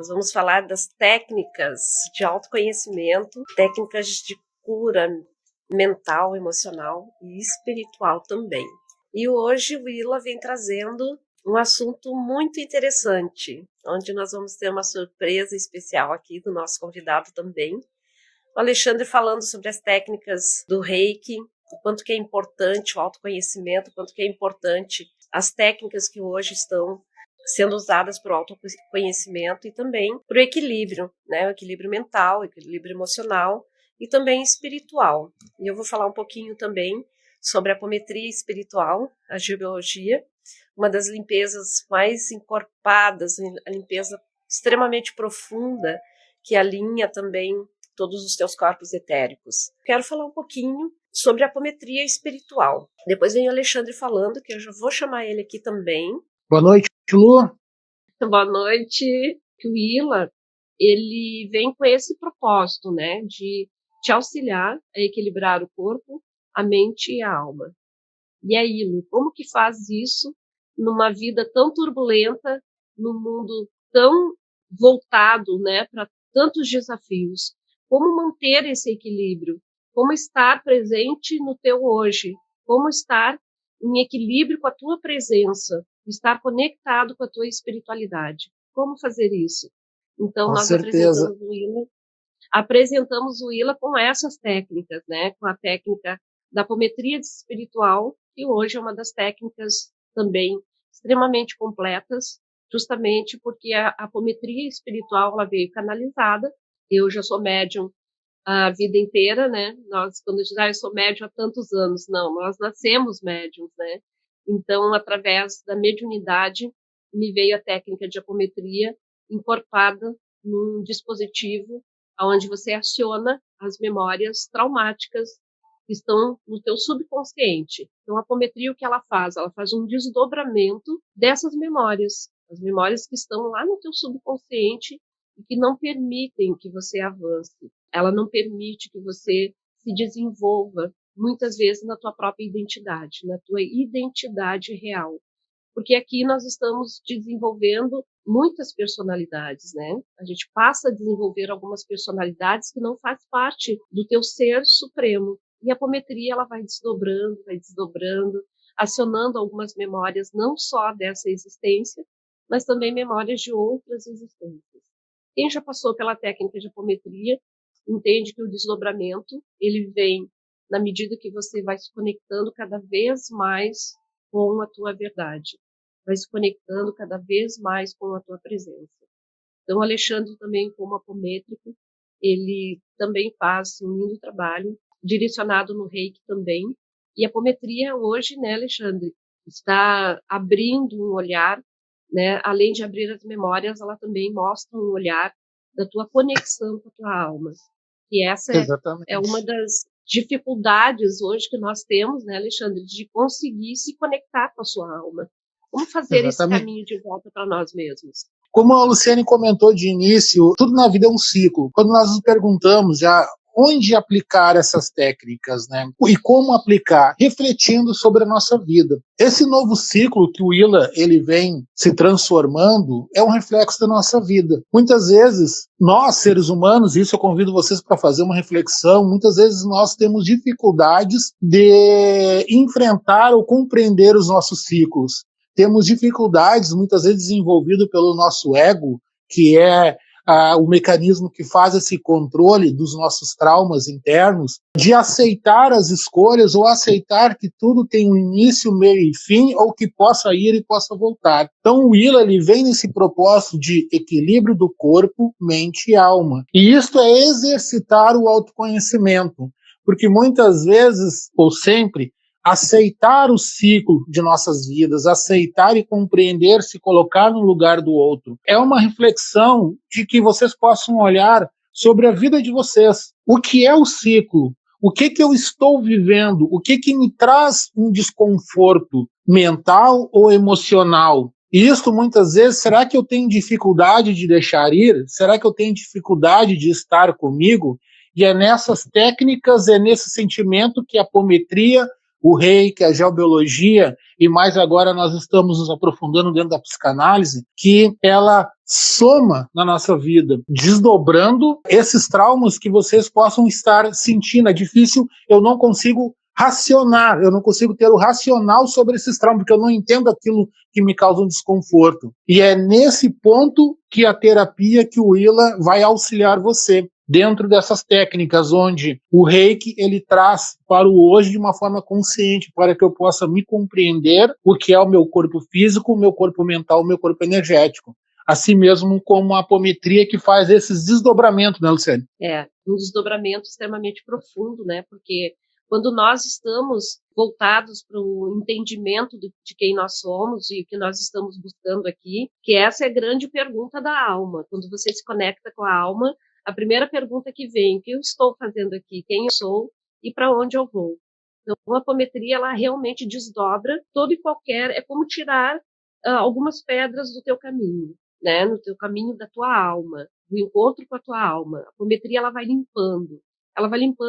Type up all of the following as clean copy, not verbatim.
Nós vamos falar das técnicas de autoconhecimento, técnicas de cura mental, emocional e espiritual também. E hoje o Willa vem trazendo um assunto muito interessante, onde nós vamos ter uma surpresa especial aqui do nosso convidado também. O Alexandre falando sobre as técnicas do Reiki, o quanto que é importante o autoconhecimento, o quanto que é importante as técnicas que hoje estão sendo usadas para o autoconhecimento e também para o equilíbrio, né? O equilíbrio mental, o equilíbrio emocional e também espiritual. E eu vou falar um pouquinho também sobre a apometria espiritual, a geobiologia, uma das limpezas mais encorpadas, a limpeza extremamente profunda que alinha também todos os teus corpos etéricos. Quero falar um pouquinho sobre a apometria espiritual. Depois vem o Alexandre falando, que eu já vou chamar ele aqui também. Boa noite, Lu. Boa noite. O Willa, ele vem com esse propósito, né, de te auxiliar a equilibrar o corpo, a mente e a alma. E aí, Lu, como que faz isso numa vida tão turbulenta, num mundo tão voltado, né, para tantos desafios? Como manter esse equilíbrio? Como estar presente no teu hoje? Como estar em equilíbrio com a tua presença? Estar conectado com a tua espiritualidade? Como fazer isso? Então, Com nós certeza. apresentamos o Willa com essas técnicas, né? Com a técnica da apometria espiritual, que hoje é uma das técnicas também extremamente completas, justamente porque a apometria espiritual ela veio canalizada. Eu já sou médium a vida inteira, né? Nós, quando a gente diz, eu sou médium há tantos anos, não, nós nascemos médiums, né? Então, através da mediunidade, me veio a técnica de apometria encorpada num dispositivo onde você aciona as memórias traumáticas que estão no teu subconsciente. Então, a apometria, o que ela faz? Ela faz um desdobramento dessas memórias, as memórias que estão lá no teu subconsciente e que não permitem que você avance. Ela não permite que você se desenvolva, muitas vezes, na tua própria identidade, na tua identidade real. Porque aqui nós estamos desenvolvendo muitas personalidades, né? A gente passa a desenvolver algumas personalidades que não faz parte do teu ser supremo. E a apometria, ela vai desdobrando, acionando algumas memórias, não só dessa existência, mas também memórias de outras existências. Quem já passou pela técnica de apometria entende que o desdobramento, ele vem na medida que você vai se conectando cada vez mais com a tua verdade, vai se conectando cada vez mais com a tua presença. Então, o Alexandre também, como apométrico, ele também faz um lindo trabalho, direcionado no Reiki também. E a apometria hoje, né, Alexandre, está abrindo um olhar, né, além de abrir as memórias, ela também mostra um olhar da tua conexão com a tua alma. E essa é uma das dificuldades hoje que nós temos, né, Alexandre, de conseguir se conectar com a sua alma. Como fazer esse caminho de volta para nós mesmos? Como a Luciane comentou de início, tudo na vida é um ciclo. Quando nós nos perguntamos já onde aplicar essas técnicas, né? E como aplicar, refletindo sobre a nossa vida. Esse novo ciclo que o Willa ele vem se transformando é um reflexo da nossa vida. Muitas vezes, nós, seres humanos, isso eu convido vocês para fazer uma reflexão, muitas vezes nós temos dificuldades de enfrentar ou compreender os nossos ciclos. Temos dificuldades, muitas vezes desenvolvido pelo nosso ego, que é o mecanismo que faz esse controle dos nossos traumas internos, de aceitar as escolhas ou aceitar que tudo tem um início, meio e fim, ou que possa ir e possa voltar. Então o Willa ele vem nesse propósito de equilíbrio do corpo, mente e alma. E isso é exercitar o autoconhecimento, porque muitas vezes, ou sempre, aceitar o ciclo de nossas vidas, aceitar e compreender, se colocar no lugar do outro. É uma reflexão de que vocês possam olhar sobre a vida de vocês. O que é o ciclo? O que eu estou vivendo? O que me traz um desconforto mental ou emocional? E isso muitas vezes, será que eu tenho dificuldade de deixar ir? Será que eu tenho dificuldade de estar comigo? E é nessas técnicas, é nesse sentimento que a apometria, o Reiki, a geobiologia, e mais agora nós estamos nos aprofundando dentro da psicanálise, que ela soma na nossa vida, desdobrando esses traumas que vocês possam estar sentindo. É difícil, eu não consigo racionar, eu não consigo ter o racional sobre esses traumas, porque eu não entendo aquilo que me causa um desconforto. E é nesse ponto que a terapia, que o Willa vai auxiliar você, dentro dessas técnicas, onde o Reiki ele traz para o hoje de uma forma consciente, para que eu possa me compreender o que é o meu corpo físico, o meu corpo mental, o meu corpo energético. Assim mesmo como a apometria que faz esses desdobramentos, né, Luciane? É, um desdobramento extremamente profundo, né? Porque quando nós estamos voltados para o entendimento de quem nós somos e o que nós estamos buscando aqui, que essa é a grande pergunta da alma. Quando você se conecta com a alma, a primeira pergunta que vem: o que eu estou fazendo aqui? Quem eu sou e para onde eu vou? Então, a apometria, ela realmente desdobra todo e qualquer... É como tirar algumas pedras do teu caminho, né? No teu caminho da tua alma, do encontro com a tua alma. A apometria, ela vai limpando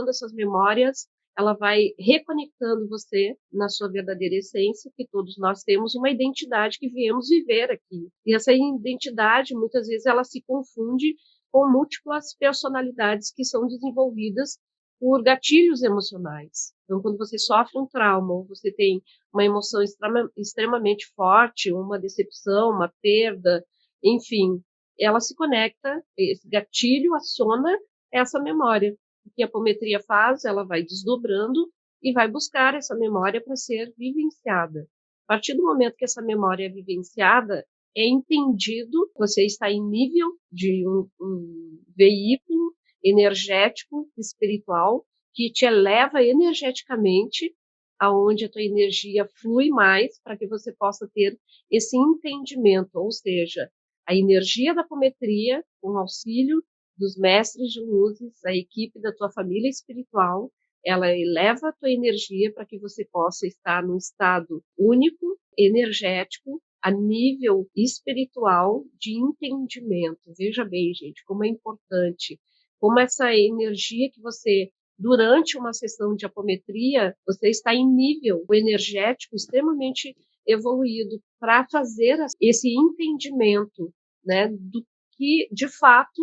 essas memórias, ela vai reconectando você na sua verdadeira essência, que todos nós temos uma identidade que viemos viver aqui. E essa identidade, muitas vezes, ela se confunde com múltiplas personalidades que são desenvolvidas por gatilhos emocionais. Então, quando você sofre um trauma, ou você tem uma emoção extremamente forte, uma decepção, uma perda, enfim, ela se conecta, esse gatilho aciona essa memória. O que a apometria faz? Ela vai desdobrando e vai buscar essa memória para ser vivenciada. A partir do momento que essa memória é vivenciada, é entendido que você está em nível de um veículo energético, espiritual, que te eleva energeticamente, aonde a tua energia flui mais para que você possa ter esse entendimento, ou seja, a energia da apometria, com o auxílio dos mestres de luzes, a equipe da tua família espiritual, ela eleva a tua energia para que você possa estar num estado único, energético, a nível espiritual de entendimento. Veja bem, gente, como é importante, como essa energia que você, durante uma sessão de apometria, você está em nível energético extremamente evoluído para fazer esse entendimento, né, do que de fato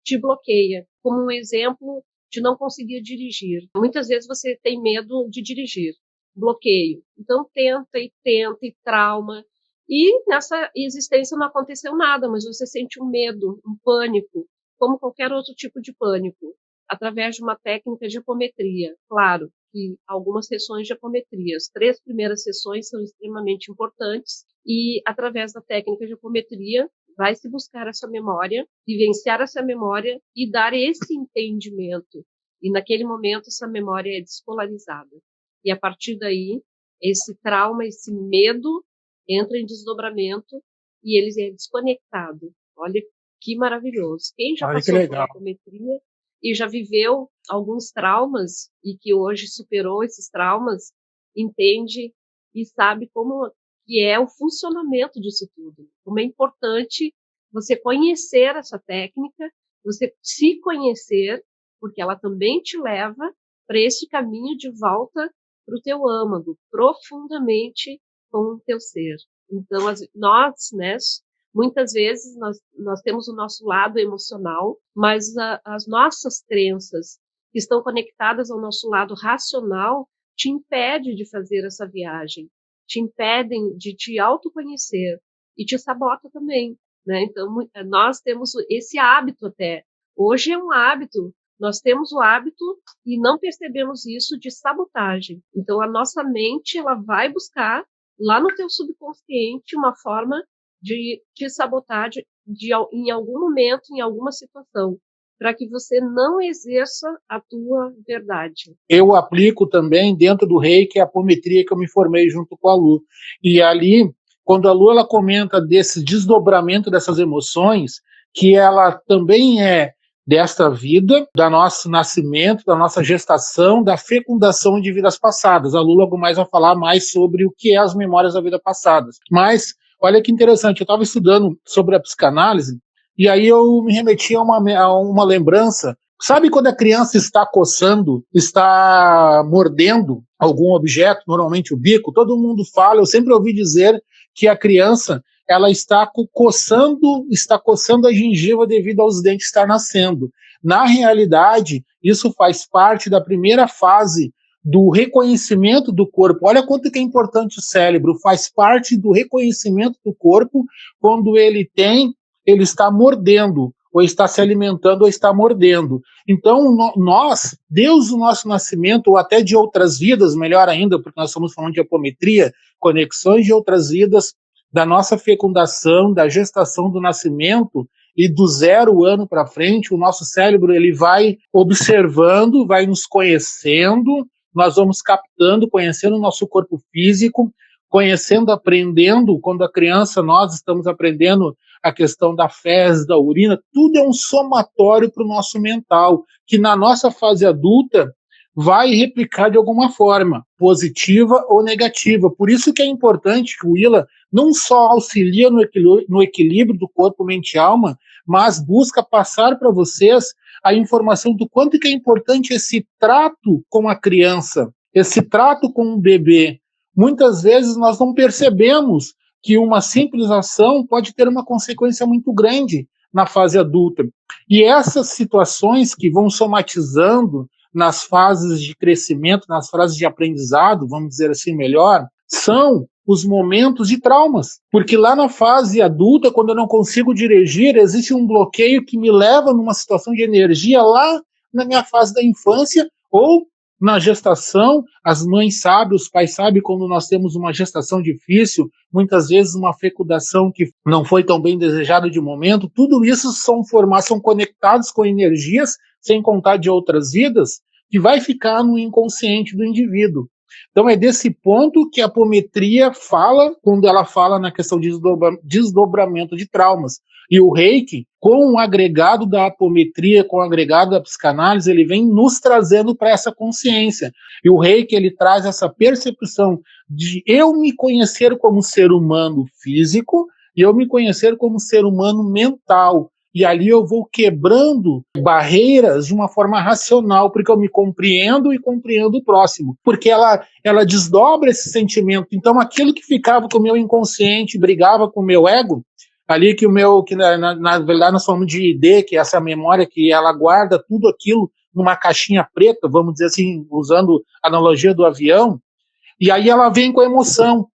te bloqueia. Como um exemplo de não conseguir dirigir. Muitas vezes você tem medo de dirigir, bloqueio. Então tenta e trauma. E nessa existência não aconteceu nada, mas você sente um medo, um pânico, como qualquer outro tipo de pânico, através de uma técnica de apometria. Claro que algumas sessões de apometria, as 3 primeiras sessões são extremamente importantes, e através da técnica de apometria vai se buscar essa memória, vivenciar essa memória e dar esse entendimento. E naquele momento essa memória é despolarizada. E a partir daí, esse trauma, esse medo entra em desdobramento e ele é desconectado. Olha que maravilhoso. Quem já passou por apometria e já viveu alguns traumas e que hoje superou esses traumas, entende e sabe como que é o funcionamento disso tudo. Como é importante você conhecer essa técnica, você se conhecer, porque ela também te leva para esse caminho de volta para o teu âmago, profundamente com o teu ser. Então, nós, né, muitas vezes nós temos o nosso lado emocional, mas as nossas crenças que estão conectadas ao nosso lado racional te impede de fazer essa viagem, te impedem de te autoconhecer e te sabota também, né? Então, nós temos esse hábito até. Hoje é um hábito. Nós temos o hábito e não percebemos isso de sabotagem. Então, a nossa mente, ela vai buscar lá no teu subconsciente uma forma de te sabotar em algum momento, em alguma situação, para que você não exerça a tua verdade. Eu aplico também dentro do Reiki a apometria que eu me formei junto com a Lu. E ali, quando a Lu ela comenta desse desdobramento dessas emoções, que ela também é desta vida, do nosso nascimento, da nossa gestação, da fecundação de vidas passadas. A Lu logo mais vai falar mais sobre o que é as memórias da vida passada. Mas, olha que interessante, eu estava estudando sobre a psicanálise, e aí eu me remeti a uma lembrança. Sabe quando a criança está coçando, está mordendo algum objeto, normalmente o bico? Todo mundo fala, eu sempre ouvi dizer que a criança ela está coçando a gengiva devido aos dentes estar nascendo. Na realidade, isso faz parte da primeira fase do reconhecimento do corpo. Olha quanto que é importante o cérebro, faz parte do reconhecimento do corpo quando ele está mordendo, ou está se alimentando, ou está mordendo. Então, nós, desde o nosso nascimento, ou até de outras vidas, melhor ainda, porque nós estamos falando de apometria, conexões de outras vidas, da nossa fecundação, da gestação, do nascimento, e do 0 ano para frente, o nosso cérebro ele vai observando, vai nos conhecendo, nós vamos captando, conhecendo o nosso corpo físico, conhecendo, aprendendo. Quando a criança, nós estamos aprendendo a questão da fezes, da urina, tudo é um somatório para o nosso mental, que na nossa fase adulta vai replicar de alguma forma, positiva ou negativa. Por isso que é importante que o Willa não só auxilia no equilíbrio do corpo, mente e alma, mas busca passar para vocês a informação do quanto que é importante esse trato com a criança, esse trato com o bebê. Muitas vezes nós não percebemos que uma simples ação pode ter uma consequência muito grande na fase adulta. E essas situações que vão somatizando nas fases de crescimento, nas fases de aprendizado, vamos dizer assim melhor, são os momentos de traumas. Porque lá na fase adulta, quando eu não consigo dirigir, existe um bloqueio que me leva numa situação de energia lá na minha fase da infância ou na gestação. As mães sabem, os pais sabem quando nós temos uma gestação difícil, muitas vezes uma fecundação que não foi tão bem desejada de momento. Tudo isso são conectados com energias, sem contar de outras vidas, que vai ficar no inconsciente do indivíduo. Então é desse ponto que a apometria fala, quando ela fala na questão de desdobramento de traumas. E o Reiki, com o agregado da apometria, com o agregado da psicanálise, ele vem nos trazendo para essa consciência. E o Reiki, ele traz essa percepção de eu me conhecer como ser humano físico e eu me conhecer como ser humano mental. E ali eu vou quebrando barreiras de uma forma racional, porque eu me compreendo e compreendo o próximo. Porque ela desdobra esse sentimento. Então, aquilo que ficava com o meu inconsciente, brigava com o meu ego, ali que na verdade nós falamos de ID, que é essa memória que ela guarda tudo aquilo numa caixinha preta, vamos dizer assim, usando a analogia do avião, e aí ela vem com a emoção.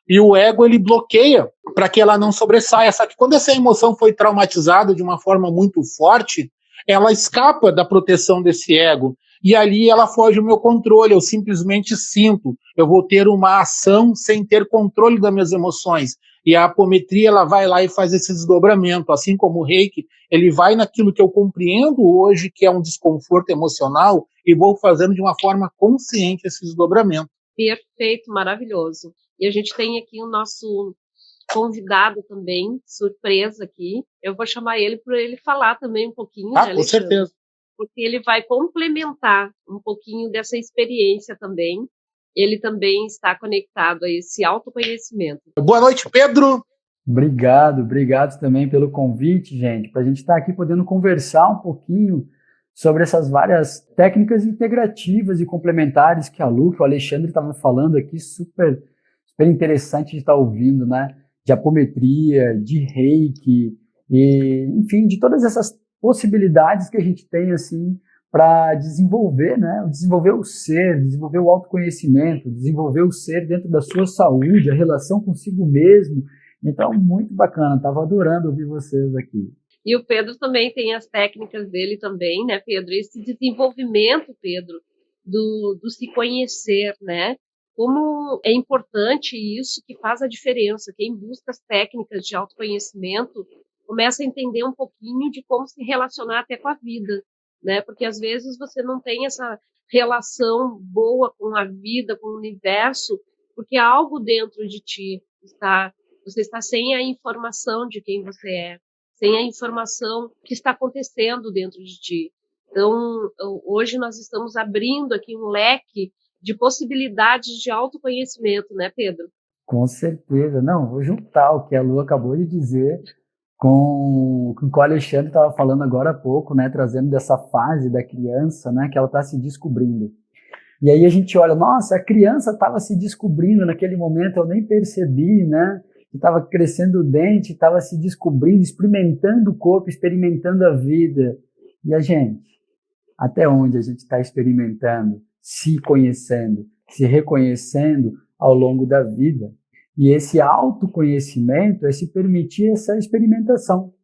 E o ego, ele bloqueia para que ela não sobressaia. Só que quando essa emoção foi traumatizada de uma forma muito forte, ela escapa da proteção desse ego. E ali ela foge do meu controle, eu simplesmente sinto. Eu vou ter uma ação sem ter controle das minhas emoções. E a apometria, ela vai lá e faz esse desdobramento. Assim como o Reiki, ele vai naquilo que eu compreendo hoje, que é um desconforto emocional, e vou fazendo de uma forma consciente esse desdobramento. Perfeito, maravilhoso. E a gente tem aqui o nosso convidado também, surpresa aqui. Eu vou chamar ele para ele falar também um pouquinho, né, com certeza. Porque ele vai complementar um pouquinho dessa experiência também. Ele também está conectado a esse autoconhecimento. Boa noite, Pedro. Obrigado também pelo convite, gente, para a gente estar aqui podendo conversar um pouquinho sobre essas várias técnicas integrativas e complementares que a Lu, que o Alexandre estavam falando aqui, super interessante de estar ouvindo, né? De apometria, de Reiki, e, enfim, de todas essas possibilidades que a gente tem, assim, para desenvolver, né? Desenvolver o ser, desenvolver o autoconhecimento, desenvolver o ser dentro da sua saúde, a relação consigo mesmo. Então, muito bacana, estava adorando ouvir vocês aqui. E o Pedro também tem as técnicas dele também, né, Pedro? Esse desenvolvimento, Pedro, do se conhecer, né? Como é importante isso, que faz a diferença. Quem busca as técnicas de autoconhecimento começa a entender um pouquinho de como se relacionar até com a vida, né? Porque às vezes você não tem essa relação boa com a vida, com o universo, porque algo dentro de ti você está sem a informação de quem você é, sem a informação que está acontecendo dentro de ti. Então, hoje nós estamos abrindo aqui um leque de possibilidades de autoconhecimento, né, Pedro? Com certeza. Não, vou juntar o que a Lu acabou de dizer com o que o Alexandre estava falando agora há pouco, né, trazendo dessa fase da criança, né, que ela está se descobrindo. E aí a gente olha, nossa, a criança estava se descobrindo naquele momento, eu nem percebi, né? que estava crescendo o dente, estava se descobrindo, experimentando o corpo, experimentando a vida. E a gente? Até onde a gente está experimentando, se conhecendo, se reconhecendo ao longo da vida? E esse autoconhecimento é se permitir essa experimentação.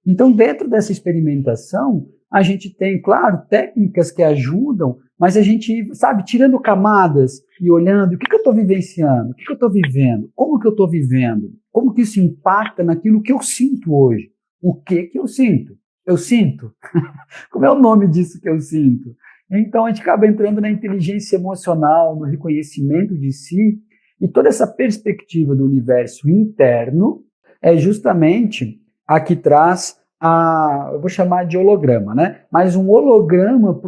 Então, dentro dessa experimentação, a gente tem, claro, técnicas que ajudam, mas a gente, sabe, tirando camadas e olhando o que eu estou vivenciando, o que eu estou vivendo, como que eu estou vivendo, como que isso impacta naquilo que eu sinto hoje. O que eu sinto? Eu sinto? Como é o nome disso que eu sinto? Então, a gente acaba entrando na inteligência emocional, no reconhecimento de si, e toda essa perspectiva do universo interno é justamente a que traz eu vou chamar de holograma, né? Mas um holograma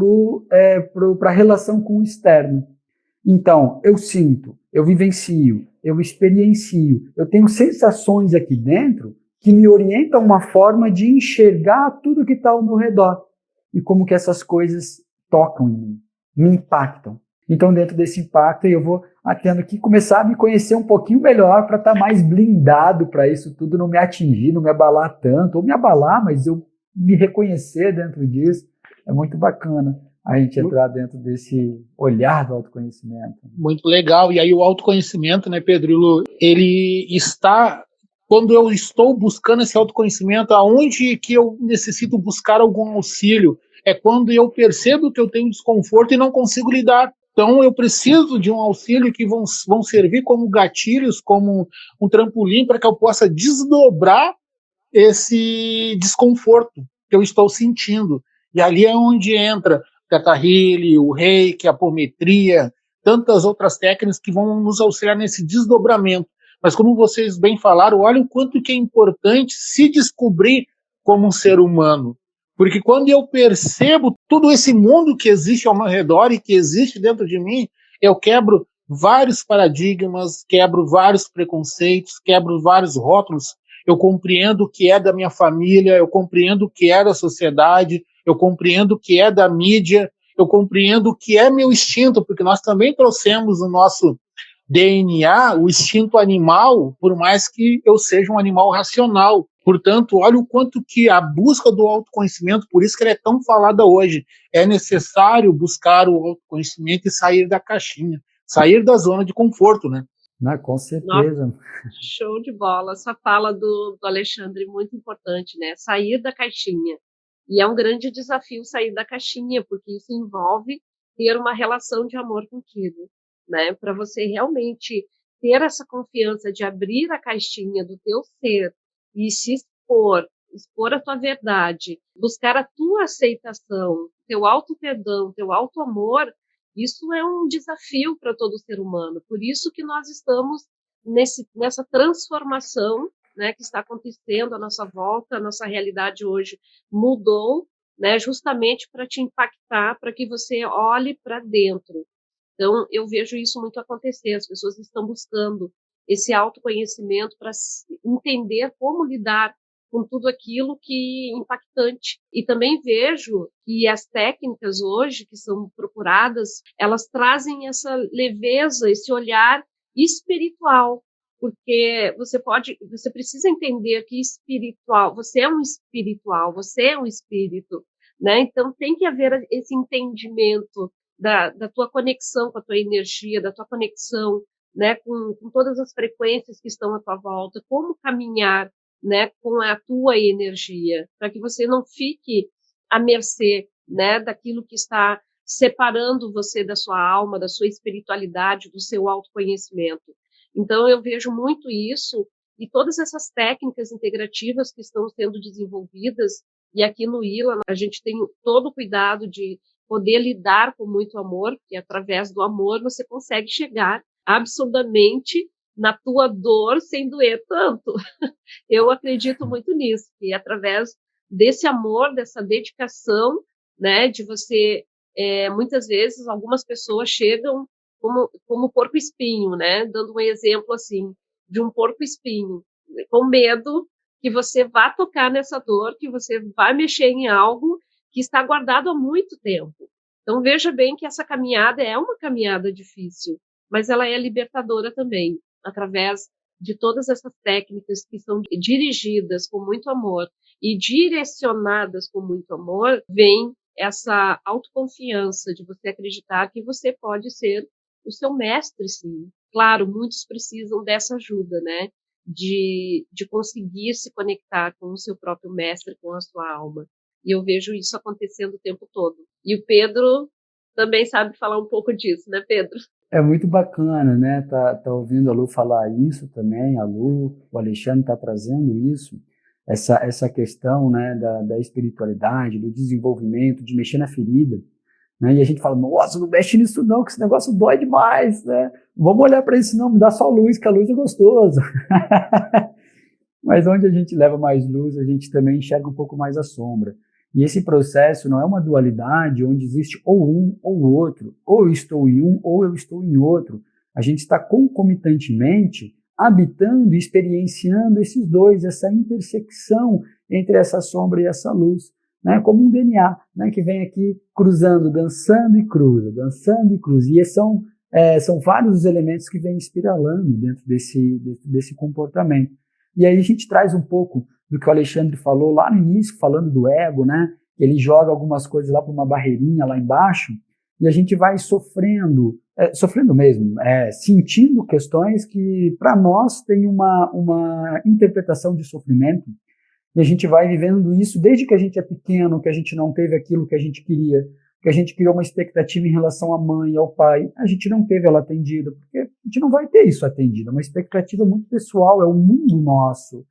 para a relação com o externo. Então, eu sinto, eu vivencio, eu experiencio, eu tenho sensações aqui dentro que me orientam uma forma de enxergar tudo que está ao meu redor e como que essas coisas tocam em mim, me impactam. Então, dentro desse impacto, eu vou tendo que começar a me conhecer um pouquinho melhor para estar mais blindado para isso tudo não me atingir, não me abalar tanto, ou me abalar, mas eu me reconhecer dentro disso. É muito bacana a gente entrar dentro desse olhar do autoconhecimento. Muito legal. E aí o autoconhecimento, né, Pedro e Lu, ele está... Quando eu estou buscando esse autoconhecimento, aonde que eu necessito buscar algum auxílio? É quando eu percebo que eu tenho desconforto e não consigo lidar. Então, eu preciso de um auxílio que vão servir como gatilhos, como um trampolim para que eu possa desdobrar esse desconforto que eu estou sentindo. E ali é onde entra o Theta Healing, o Reiki, a apometria, tantas outras técnicas que vão nos auxiliar nesse desdobramento. Mas como vocês bem falaram, olha o quanto que é importante se descobrir como um ser humano. Porque quando eu percebo todo esse mundo que existe ao meu redor e que existe dentro de mim, eu quebro vários paradigmas, quebro vários preconceitos, quebro vários rótulos. Eu compreendo o que é da minha família, eu compreendo o que é da sociedade, eu compreendo o que é da mídia, eu compreendo o que é meu instinto, porque nós também trouxemos o nosso DNA, o instinto animal, por mais que eu seja um animal racional. Portanto, olha o quanto que a busca do autoconhecimento, por isso que ela é tão falada hoje, é necessário buscar o autoconhecimento e sair da caixinha, sair da zona de conforto, né? Com certeza. Nossa, show de bola. Essa fala do Alexandre, muito importante, né? Sair da caixinha. E é um grande desafio sair da caixinha, porque isso envolve ter uma relação de amor contigo, né? Para você realmente ter essa confiança de abrir a caixinha do teu ser e se expor a tua verdade, buscar a tua aceitação, teu auto-perdão, teu auto-amor, isso é um desafio para todo ser humano. Por isso que nós estamos nessa transformação, né, que está acontecendo à nossa volta, a nossa realidade hoje mudou, né, justamente para te impactar, para que você olhe para dentro. Então, eu vejo isso muito acontecer, as pessoas estão buscando esse autoconhecimento para entender como lidar com tudo aquilo que é impactante. E também vejo que as técnicas hoje que são procuradas, elas trazem essa leveza, esse olhar espiritual, porque você precisa entender que espiritual, você é um espiritual, você é um espírito, né? Então tem que haver esse entendimento da tua conexão com a tua energia, da tua conexão, né, com todas as frequências que estão à tua volta, como caminhar, né, com a tua energia, para que você não fique à mercê, né, daquilo que está separando você da sua alma, da sua espiritualidade, do seu autoconhecimento. Então, eu vejo muito isso e todas essas técnicas integrativas que estão sendo desenvolvidas, e aqui no ILA a gente tem todo o cuidado de poder lidar com muito amor, porque através do amor você consegue chegar absurdamente na tua dor sem doer tanto. Eu acredito muito nisso, que através desse amor, dessa dedicação, né, de você, muitas vezes, algumas pessoas chegam como porco-espinho, né, dando um exemplo assim, de um porco-espinho, com medo que você vá tocar nessa dor, que você vai mexer em algo que está guardado há muito tempo. Então, veja bem que essa caminhada é uma caminhada difícil, mas ela é libertadora também, através de todas essas técnicas que são dirigidas com muito amor e direcionadas com muito amor, vem essa autoconfiança de você acreditar que você pode ser o seu mestre, sim. Claro, muitos precisam dessa ajuda, né? De conseguir se conectar com o seu próprio mestre, com a sua alma. E eu vejo isso acontecendo o tempo todo. E o Pedro também sabe falar um pouco disso, né, Pedro? É muito bacana, né? Tá ouvindo a Lu falar isso também, a Lu, o Alexandre está trazendo isso, essa questão, né, da espiritualidade, do desenvolvimento, de mexer na ferida, né? E a gente fala, nossa, não mexe nisso não, que esse negócio dói demais, né? Vamos olhar para isso não, me dá só luz, que a luz é gostosa. Mas onde a gente leva mais luz, a gente também enxerga um pouco mais a sombra. E esse processo não é uma dualidade onde existe ou um ou o outro, ou eu estou em um ou eu estou em outro. A gente está concomitantemente habitando e experienciando esses dois, essa intersecção entre essa sombra e essa luz, né? Como um DNA, né? Que vem aqui cruzando, dançando e cruza, dançando e cruza. E são vários os elementos que vêm espiralando dentro desse comportamento. E aí a gente traz um pouco do que o Alexandre falou lá no início, falando do ego, né? Ele joga algumas coisas lá para uma barreirinha lá embaixo e a gente vai sofrendo mesmo, sentindo questões que para nós tem uma interpretação de sofrimento e a gente vai vivendo isso desde que a gente é pequeno, que a gente não teve aquilo que a gente queria, que a gente criou uma expectativa em relação à mãe, ao pai, a gente não teve ela atendida, porque a gente não vai ter isso atendido, é uma expectativa muito pessoal, é o mundo nosso.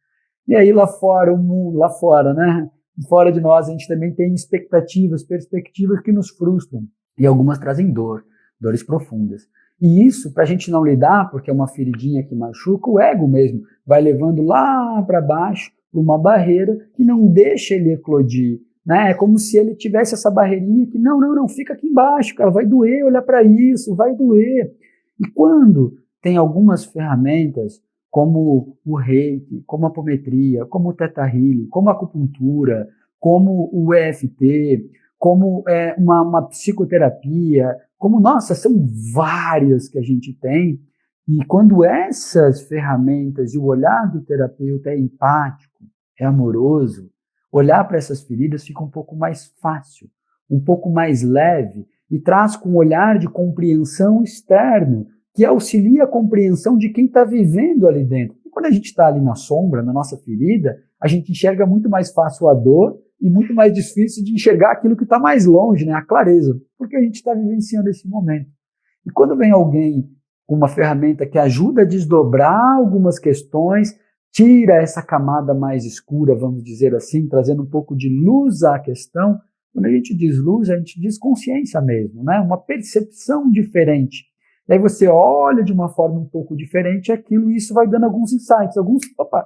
E aí lá fora, o mundo, lá fora, né? Fora de nós, a gente também tem expectativas, perspectivas que nos frustram. E algumas trazem dores profundas. E isso, para a gente não lidar, porque é uma feridinha que machuca, o ego mesmo vai levando lá para baixo, para uma barreira que não deixa ele eclodir. Né? É como se ele tivesse essa barreirinha que, não, fica aqui embaixo, cara, vai doer olhar para isso, vai doer. E quando tem algumas ferramentas, como o reiki, como a apometria, como o theta healing, como a acupuntura, como o EFT, como uma psicoterapia, são várias que a gente tem, e quando essas ferramentas e o olhar do terapeuta é empático, é amoroso, olhar para essas feridas fica um pouco mais fácil, um pouco mais leve, e traz com um olhar de compreensão externo, que auxilia a compreensão de quem está vivendo ali dentro. E quando a gente está ali na sombra, na nossa ferida, a gente enxerga muito mais fácil a dor e muito mais difícil de enxergar aquilo que está mais longe, né? A clareza, porque a gente está vivenciando esse momento. E quando vem alguém com uma ferramenta que ajuda a desdobrar algumas questões, tira essa camada mais escura, vamos dizer assim, trazendo um pouco de luz à questão, quando a gente diz luz, a gente diz consciência mesmo, né? Uma percepção diferente. Daí você olha de uma forma um pouco diferente aquilo e isso vai dando alguns insights, alguns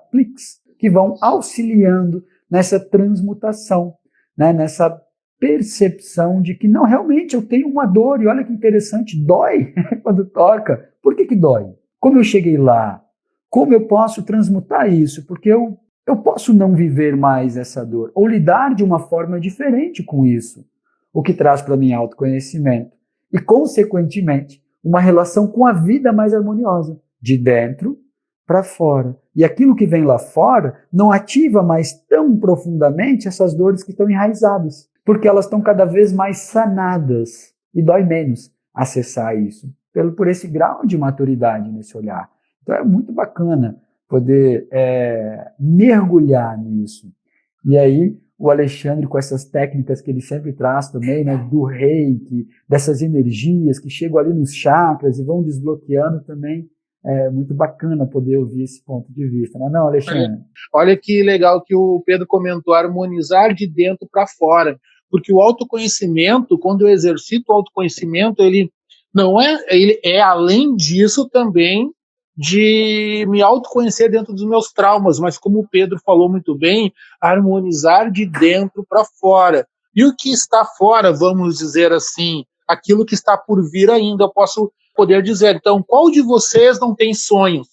cliques que vão auxiliando nessa transmutação, né? Nessa percepção de que não, realmente eu tenho uma dor e olha que interessante, dói quando toca. Por que dói? Como eu cheguei lá? Como eu posso transmutar isso? Porque eu posso não viver mais essa dor ou lidar de uma forma diferente com isso, o que traz para mim autoconhecimento e, consequentemente, uma relação com a vida mais harmoniosa, de dentro para fora. E aquilo que vem lá fora não ativa mais tão profundamente essas dores que estão enraizadas, porque elas estão cada vez mais sanadas e dói menos acessar isso, por esse grau de maturidade nesse olhar. Então é muito bacana poder mergulhar nisso. E aí o Alexandre, com essas técnicas que ele sempre traz também, né, do reiki, dessas energias que chegam ali nos chakras e vão desbloqueando também, é muito bacana poder ouvir esse ponto de vista, não é não, Alexandre? Olha que legal que o Pedro comentou, harmonizar de dentro para fora, porque o autoconhecimento, quando eu exercito o autoconhecimento, ele é além disso também de me autoconhecer dentro dos meus traumas, mas como o Pedro falou muito bem, harmonizar de dentro para fora. E o que está fora, vamos dizer assim, aquilo que está por vir ainda, eu posso poder dizer, então, qual de vocês não tem sonhos,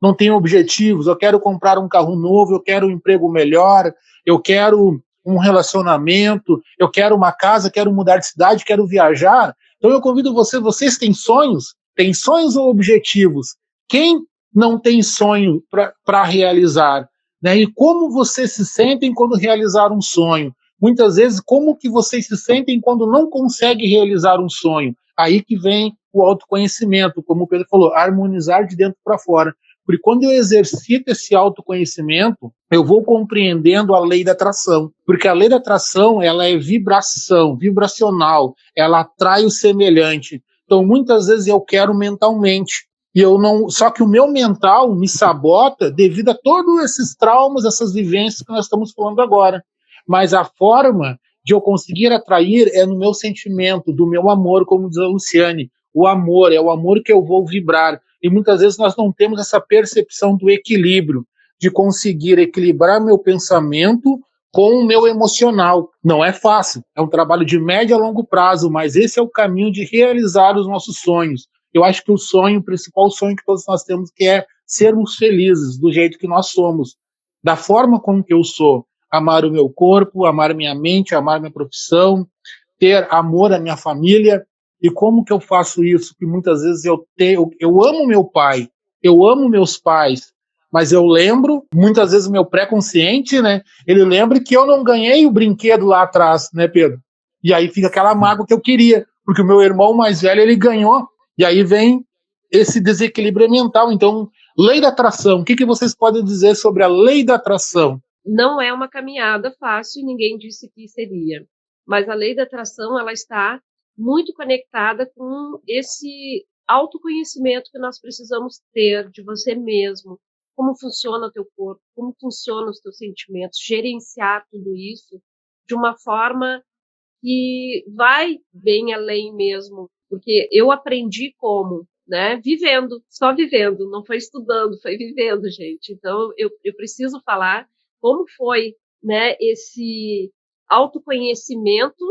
não tem objetivos? Eu quero comprar um carro novo, eu quero um emprego melhor, eu quero um relacionamento, eu quero uma casa, quero mudar de cidade, quero viajar. Então eu convido vocês têm sonhos? Têm sonhos ou objetivos? Quem não têm sonho para realizar, né? E como vocês se sentem quando realizar um sonho? Muitas vezes, como que vocês se sentem quando não conseguem realizar um sonho? Aí que vem o autoconhecimento, como o Pedro falou, harmonizar de dentro para fora. Porque quando eu exercito esse autoconhecimento, eu vou compreendendo a lei da atração. Porque a lei da atração, ela é vibração, vibracional, ela atrai o semelhante. Então, muitas vezes eu quero mentalmente, e eu não, só que o meu mental me sabota devido a todos esses traumas, essas vivências que nós estamos falando agora. Mas a forma de eu conseguir atrair é no meu sentimento, do meu amor, como diz a Luciane. O amor, é o amor que eu vou vibrar. E muitas vezes nós não temos essa percepção do equilíbrio, de conseguir equilibrar meu pensamento com o meu emocional. Não é fácil, é um trabalho de médio a longo prazo, mas esse é o caminho de realizar os nossos sonhos. Eu acho que o principal sonho que todos nós temos, que é sermos felizes do jeito que nós somos, da forma como que eu sou. Amar o meu corpo, amar minha mente, amar minha profissão, ter amor à minha família. E como que eu faço isso? Que muitas vezes eu amo meu pai, eu amo meus pais, mas eu lembro, muitas vezes o meu pré-consciente, né, ele lembra que eu não ganhei o brinquedo lá atrás, né, Pedro? E aí fica aquela mágoa que eu queria, porque o meu irmão mais velho, ele ganhou, e aí vem esse desequilíbrio mental. Então, lei da atração, o que vocês podem dizer sobre a lei da atração? Não é uma caminhada fácil, ninguém disse que seria. Mas a lei da atração, ela está muito conectada com esse autoconhecimento que nós precisamos ter de você mesmo, como funciona o teu corpo, como funcionam os teus sentimentos, gerenciar tudo isso de uma forma que vai bem além mesmo, porque eu aprendi como, né? Vivendo, só vivendo, não foi estudando, foi vivendo, gente. Então, eu preciso falar como foi, né, esse autoconhecimento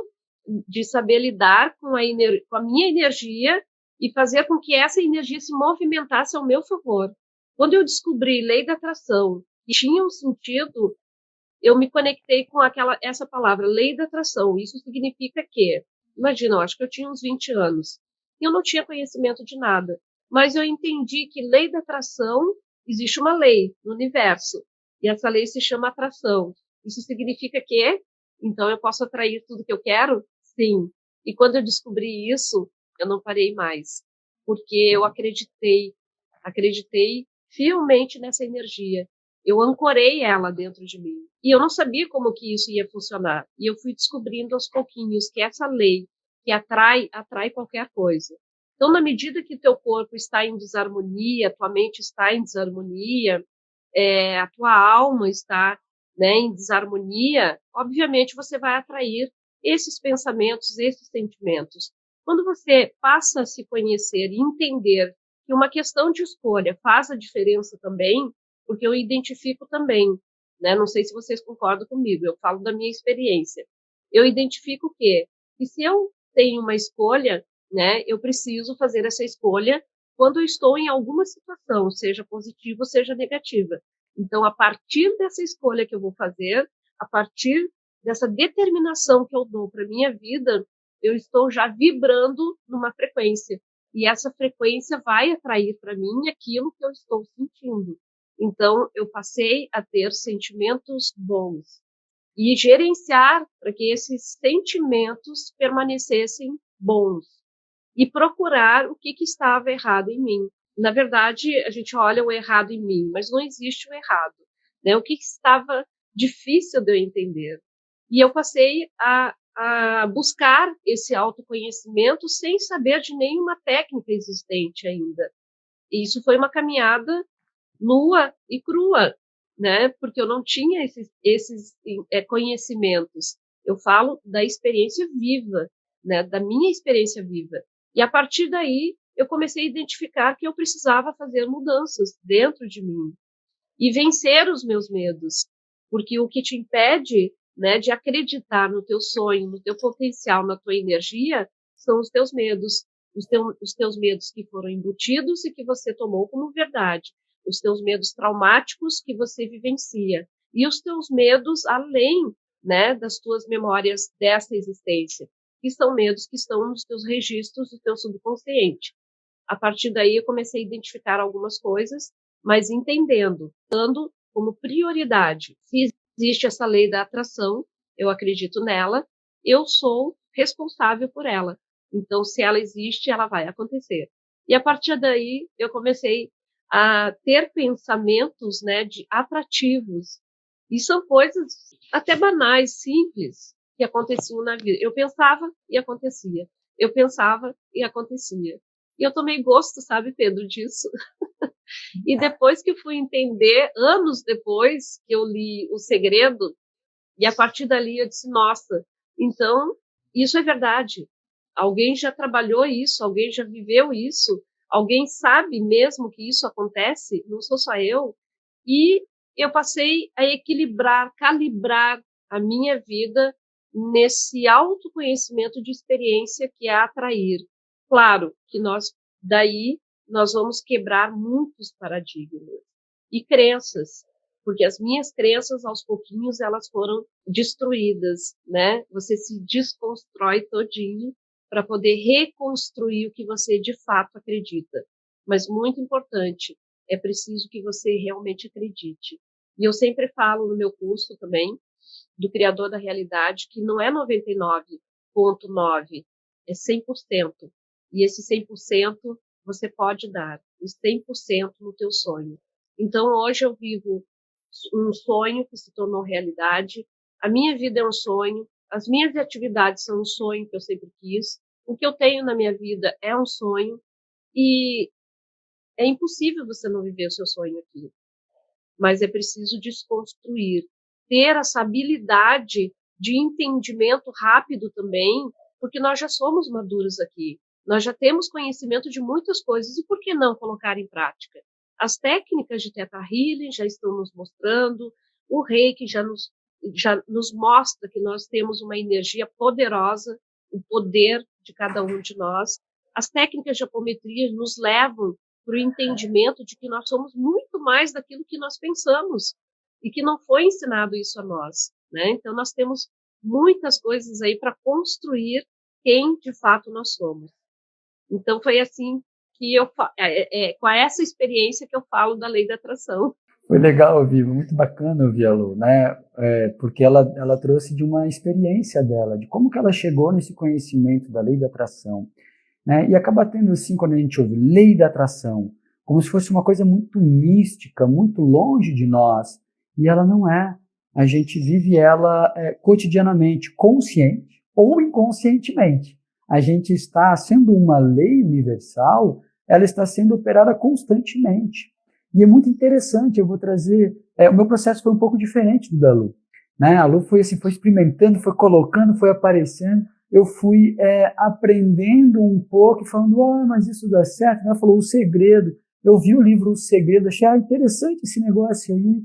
de saber lidar com a minha energia e fazer com que essa energia se movimentasse ao meu favor. Quando eu descobri lei da atração, que tinha um sentido, eu me conectei com essa palavra, lei da atração. Isso significa que, imagina, eu acho que eu tinha uns 20 anos, e eu não tinha conhecimento de nada, mas eu entendi que lei da atração, existe uma lei no universo, e essa lei se chama atração. Isso significa que, então eu posso atrair tudo que eu quero? Sim. E quando eu descobri isso, eu não parei mais, porque eu acreditei fielmente nessa energia. Eu ancorei ela dentro de mim. E eu não sabia como que isso ia funcionar. E eu fui descobrindo aos pouquinhos que essa lei que atrai qualquer coisa. Então, na medida que teu corpo está em desarmonia, tua mente está em desarmonia, a tua alma está, né, em desarmonia, obviamente você vai atrair esses pensamentos, esses sentimentos. Quando você passa a se conhecer e entender que uma questão de escolha faz a diferença também, porque eu identifico também, né? Não sei se vocês concordam comigo, eu falo da minha experiência. Eu identifico que se eu tenho uma escolha, né, eu preciso fazer essa escolha quando eu estou em alguma situação, seja positiva ou seja negativa. Então, a partir dessa escolha que eu vou fazer, a partir dessa determinação que eu dou para minha vida, eu estou já vibrando numa frequência. E essa frequência vai atrair para mim aquilo que eu estou sentindo. Então, eu passei a ter sentimentos bons e gerenciar para que esses sentimentos permanecessem bons e procurar o que estava errado em mim. Na verdade, a gente olha o errado em mim, mas não existe o errado, né? O que estava difícil de eu entender. E eu passei a buscar esse autoconhecimento sem saber de nenhuma técnica existente ainda. E isso foi uma caminhada nua e crua, né? Porque eu não tinha esses conhecimentos. Eu falo da experiência viva, né? Da minha experiência viva. E a partir daí, eu comecei a identificar que eu precisava fazer mudanças dentro de mim e vencer os meus medos, porque o que te impede, né, de acreditar no teu sonho, no teu potencial, na tua energia, são os teus medos, os teus medos que foram embutidos e que você tomou como verdade, os teus medos traumáticos que você vivencia e os teus medos além, né, das tuas memórias dessa existência, que são medos que estão nos teus registros do teu subconsciente. A partir daí eu comecei a identificar algumas coisas mas entendendo, dando como prioridade. Se existe essa lei da atração, eu acredito nela, eu sou responsável por ela. Então, se ela existe, ela vai acontecer. E a partir daí, eu comecei a ter pensamentos, né, de atrativos. E são coisas até banais, simples, que aconteciam na vida. Eu pensava e acontecia. Eu pensava e acontecia. E eu tomei gosto, sabe, Pedro, disso. E depois que eu fui entender, anos depois que eu li O Segredo, e a partir dali eu disse, nossa, então isso é verdade. Alguém já trabalhou isso, alguém já viveu isso, alguém sabe mesmo que isso acontece, não sou só eu. E eu passei a equilibrar, calibrar a minha vida nesse autoconhecimento de experiência que é atrair. Claro que daí, nós vamos quebrar muitos paradigmas e crenças, porque as minhas crenças, aos pouquinhos, elas foram destruídas, né? Você se desconstrói todinho para poder reconstruir o que você de fato acredita. Mas muito importante, é preciso que você realmente acredite. E eu sempre falo no meu curso também, do Criador da Realidade, que não é 99,9%, é 100%. E esse 100% você pode dar, os 100% no teu sonho. Então, hoje eu vivo um sonho que se tornou realidade. A minha vida é um sonho. As minhas atividades são um sonho que eu sempre quis. O que eu tenho na minha vida é um sonho. E é impossível você não viver o seu sonho aqui. Mas é preciso desconstruir. Ter essa habilidade de entendimento rápido também, porque nós já somos maduros aqui. Nós já temos conhecimento de muitas coisas. E por que não colocar em prática? As técnicas de Theta Healing já estão nos mostrando, o Reiki já nos mostra que nós temos uma energia poderosa, o poder de cada um de nós. As técnicas de apometria nos levam para o entendimento de que nós somos muito mais daquilo que nós pensamos e que não foi ensinado isso a nós, né? Então, nós temos muitas coisas aí para construir quem de fato nós somos. Então, foi assim que com essa experiência que eu falo da lei da atração. Foi legal ouvir, muito bacana ouvir a Lu, né? Porque ela trouxe de uma experiência dela, de como que ela chegou nesse conhecimento da lei da atração, né? E acaba tendo assim, quando a gente ouve lei da atração, como se fosse uma coisa muito mística, muito longe de nós, e ela não é. A gente vive ela cotidianamente, consciente ou inconscientemente. A gente está sendo uma lei universal, ela está sendo operada constantemente. E é muito interessante, eu vou trazer... o meu processo foi um pouco diferente do da Lu, né? A Lu foi assim, foi experimentando, foi colocando, foi aparecendo, eu fui aprendendo um pouco, falando, mas isso dá certo. Ela falou, O Segredo. Eu vi o livro O Segredo, achei interessante esse negócio aí.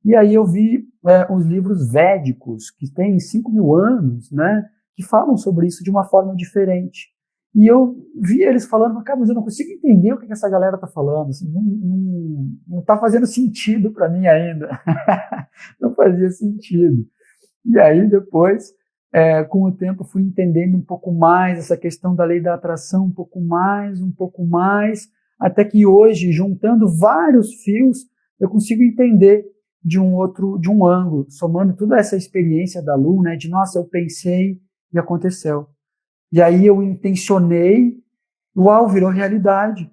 E aí eu vi os livros védicos, que têm 5.000 anos, né, que falam sobre isso de uma forma diferente. E eu vi eles falando, cara, mas eu não consigo entender o que essa galera está falando. Assim, não está fazendo sentido para mim ainda. Não fazia sentido. E aí depois, com o tempo, fui entendendo um pouco mais essa questão da lei da atração, um pouco mais, até que hoje, juntando vários fios, eu consigo entender de um ângulo, somando toda essa experiência da Lu, né, de nossa, eu pensei e aconteceu. E aí eu intencionei, uau, virou realidade.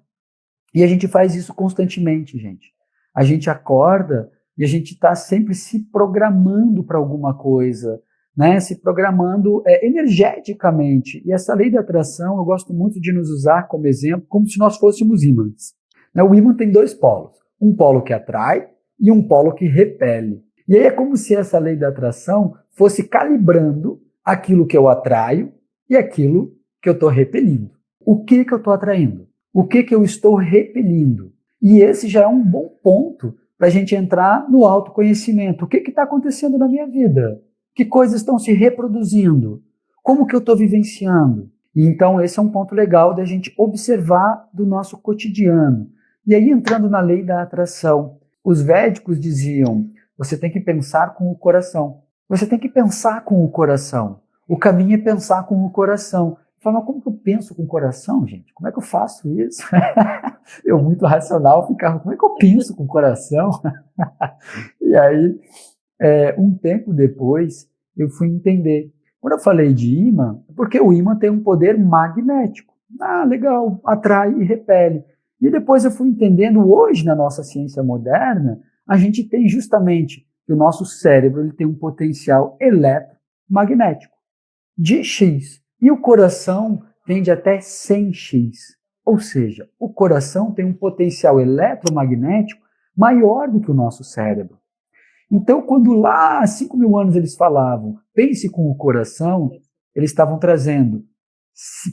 E a gente faz isso constantemente, gente. A gente acorda e a gente está sempre se programando para alguma coisa, né? Se programando energeticamente. E essa lei da atração, eu gosto muito de nos usar como exemplo, como se nós fôssemos ímãs. O ímã tem 2 polos. Um polo que atrai e um polo que repele. E aí é como se essa lei da atração fosse calibrando aquilo que eu atraio e aquilo que eu estou repelindo. O que eu estou atraindo? O que eu estou repelindo? E esse já é um bom ponto para a gente entrar no autoconhecimento. O que está acontecendo na minha vida? Que coisas estão se reproduzindo? Como que eu estou vivenciando? E então esse é um ponto legal da gente observar do nosso cotidiano. E aí entrando na lei da atração, os védicos diziam, você tem que pensar com o coração. Você tem que pensar com o coração. O caminho é pensar com o coração. Falei, mas como que eu penso com o coração, gente? Como é que eu faço isso? Eu, muito racional, ficava, como é que eu penso com o coração? E aí, um tempo depois, eu fui entender. Quando eu falei de ímã, porque o ímã tem um poder magnético. Ah, legal, atrai e repele. E depois eu fui entendendo, hoje, na nossa ciência moderna, a gente tem justamente que o nosso cérebro ele tem um potencial eletromagnético de X. E o coração tem de até 100x. Ou seja, o coração tem um potencial eletromagnético maior do que o nosso cérebro. Então, quando lá há 5.000 anos eles falavam, pense com o coração, eles estavam trazendo,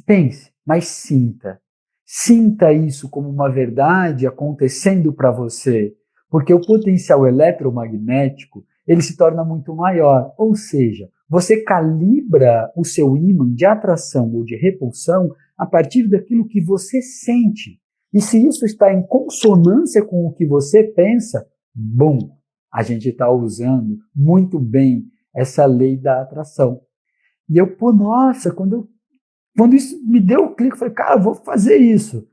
pense, mas sinta. Sinta isso como uma verdade acontecendo para você, porque o potencial eletromagnético ele se torna muito maior. Ou seja, você calibra o seu ímã de atração ou de repulsão a partir daquilo que você sente. E se isso está em consonância com o que você pensa, bom, a gente está usando muito bem essa lei da atração. E eu, pô, nossa, quando isso me deu o clique, eu falei, cara, eu vou fazer isso.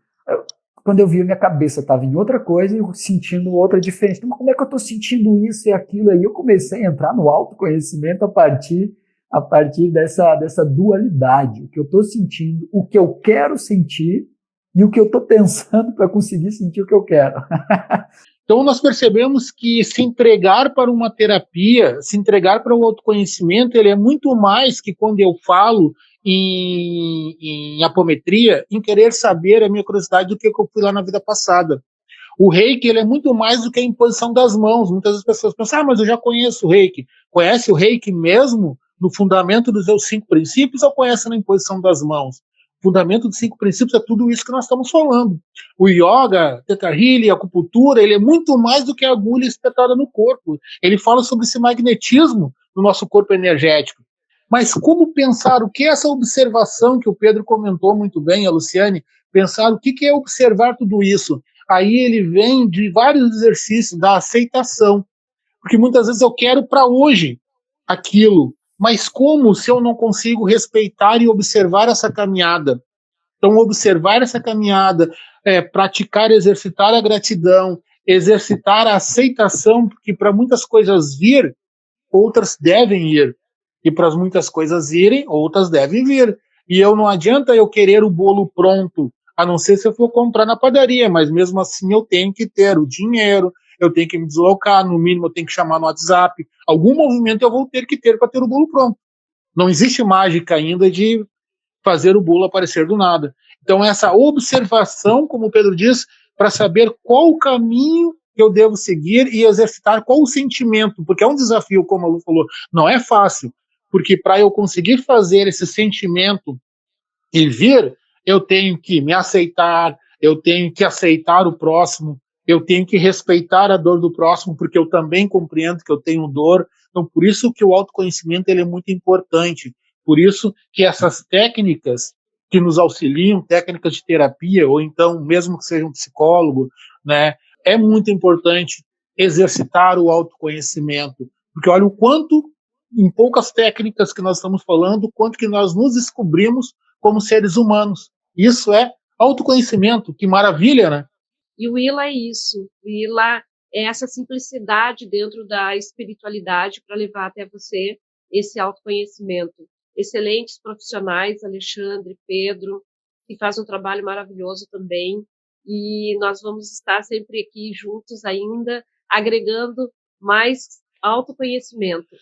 Quando eu vi, minha cabeça estava em outra coisa e eu sentindo outra diferente. Mas como é que eu estou sentindo isso e aquilo? Aí eu comecei a entrar no autoconhecimento a partir dessa dualidade. O que eu estou sentindo, o que eu quero sentir e o que eu estou pensando para conseguir sentir o que eu quero. Então, nós percebemos que se entregar para uma terapia, se entregar para o autoconhecimento, ele é muito mais que quando eu falo em apometria, em querer saber a minha curiosidade do que eu fui lá na vida passada. O reiki, ele é muito mais do que a imposição das mãos. Muitas das pessoas pensam, mas eu já conheço o reiki. Conhece o reiki mesmo no fundamento dos seus 5 princípios ou conhece na imposição das mãos? O fundamento dos 5 princípios é tudo isso que nós estamos falando. O yoga, Theta Healing, a acupuntura, ele é muito mais do que a agulha espetada no corpo. Ele fala sobre esse magnetismo no nosso corpo energético. Mas como pensar o que é essa observação que o Pedro comentou muito bem, a Luciane, pensar o que é observar tudo isso? Aí ele vem de vários exercícios da aceitação, porque muitas vezes eu quero para hoje aquilo, mas como se eu não consigo respeitar e observar essa caminhada? Então, observar essa caminhada, praticar, exercitar a gratidão, exercitar a aceitação, porque para muitas coisas vir, outras devem ir. E para muitas coisas irem, outras devem vir. E não adianta eu querer o bolo pronto, a não ser se eu for comprar na padaria, mas mesmo assim eu tenho que ter o dinheiro, eu tenho que me deslocar, no mínimo eu tenho que chamar no WhatsApp. Algum movimento eu vou ter que ter para ter o bolo pronto. Não existe mágica ainda de fazer o bolo aparecer do nada. Então, essa observação, como o Pedro diz, para saber qual o caminho que eu devo seguir e exercitar qual o sentimento, porque é um desafio, como a Lu falou, não é fácil, porque para eu conseguir fazer esse sentimento e vir, eu tenho que me aceitar, eu tenho que aceitar o próximo, eu tenho que respeitar a dor do próximo, porque eu também compreendo que eu tenho dor. Então, por isso que o autoconhecimento ele é muito importante. Por isso que essas técnicas que nos auxiliam, técnicas de terapia, ou então mesmo que seja um psicólogo, né, é muito importante exercitar o autoconhecimento. Porque olha o quanto, em poucas técnicas que nós estamos falando, quanto que nós nos descobrimos como seres humanos. Isso é autoconhecimento, que maravilha, né? E o ILA é isso. O ILA é essa simplicidade dentro da espiritualidade para levar até você esse autoconhecimento. Excelentes profissionais, Alexandre, Pedro, que fazem um trabalho maravilhoso também. E nós vamos estar sempre aqui juntos ainda, agregando mais autoconhecimento.